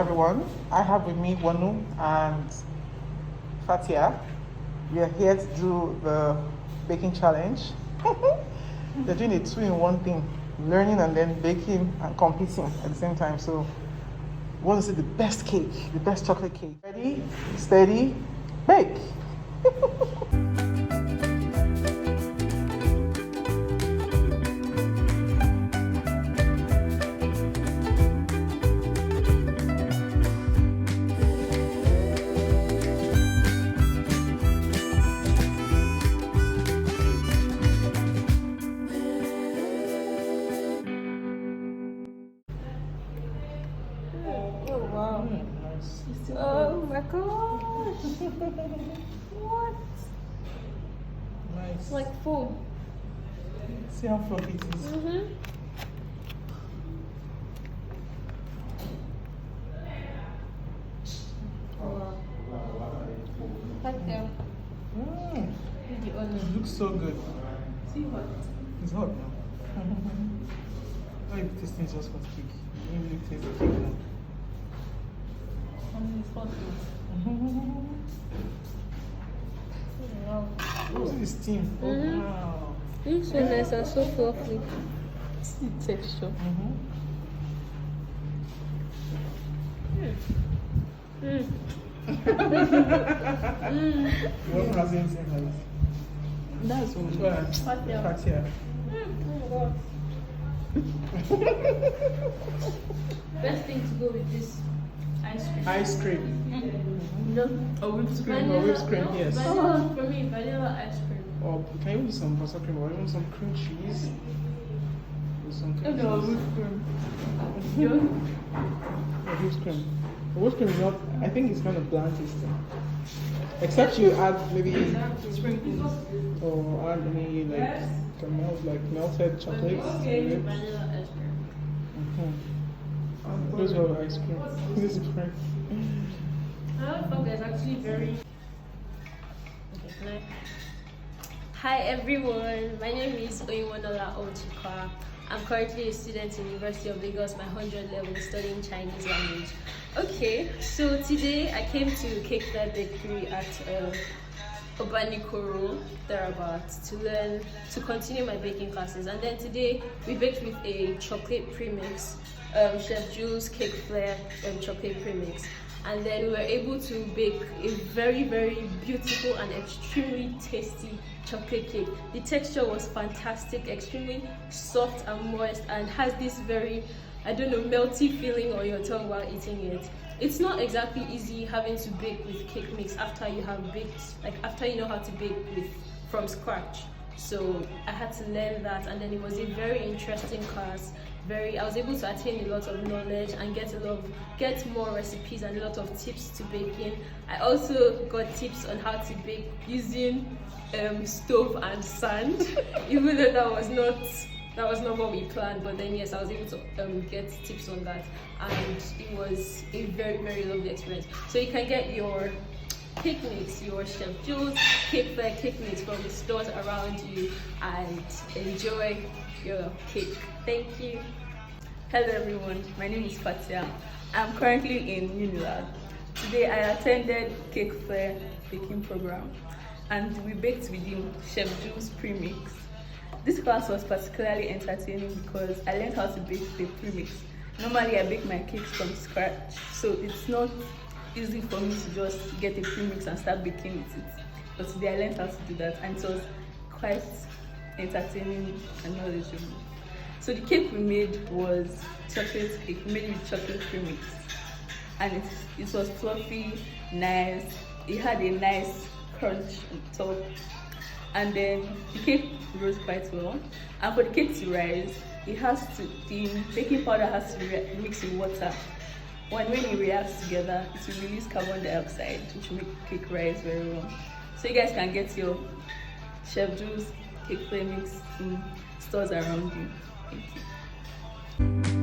everyone. I have with me Wonu and Fatiah. We are here to do the baking challenge. They're doing a 2-in-1 thing, learning and then baking and competing at the same time. So we want to see the best cake, the best chocolate cake. Ready, steady, bake. Oh my gosh! What? Nice. It's like foam. See how fluffy it is. Wow. Right there. It looks so good. See what? It's hot now. Oh, this thing is just for cake. You really taste the cake now. Wow. Oh, this is steam. Oh, wow. It's so nice and so fluffy. See the texture. What has it like? That's Fatiah. Oh my god. Best thing to go with this ice cream. No. A whipped cream. A whipped cream, yes. Vanilla, for me, vanilla ice cream. Or can you use some butter cream or even some cream cheese? With some cream cheese. Whipped cream. A whipped cream. A whipped cream is not, I think it's kind of bland tasting. Except you add maybe sprinkles or add any like melted chocolate. Vanilla ice cream. Those were ice cream. This is great. I thought there's actually very. Hi everyone, my name is Oyinwonola Ochikwa. I'm currently a student in University of Lagos, my 100 level, studying Chinese language. Okay, so today I came to Cake Fair Bakery at Obanikoro, thereabouts, to continue my baking classes. And then today we baked with a chocolate premix, Chef Juls Cake Flair chocolate premix. And then we were able to bake a very, very beautiful and extremely tasty chocolate cake. The texture was fantastic, extremely soft and moist, and has this very, melty feeling on your tongue while eating it. It's not exactly easy having to bake with Cakemix after you have baked, after you know how to bake from scratch. So I had to learn that, and then it was a very interesting class. I was able to attain a lot of knowledge and get more recipes and a lot of tips to baking. I also got tips on how to bake using stove and sand, even though that was not what we planned. But then yes, I was able to get tips on that, and it was a very, very lovely experience. So you can get your Cakemix, your Chef Juls Cake Fair Cakemix from the stores around you and enjoy your cake. Thank you. Hello everyone, my name is Fatiah. I'm currently in UNILAG. Today I attended Cake Fair baking program and we baked within Chef Juls premix. This class was particularly entertaining because I learned how to bake the premix. Normally I bake my cakes from scratch, so it's not easy for me to just get a premix and start baking with it. But today I learned how to do that, and it was quite entertaining and knowledgeable. So the cake we made was chocolate cake, made with chocolate premix, and it was fluffy, nice. It had a nice crunch on top, and then the cake rose quite well. And for the cake to rise, the baking powder has to mix with water. When it reacts together, it will release carbon dioxide, which will make cake rise very well. So you guys can get your Chef Juls Cake Fair mix in stores around you. Thank you.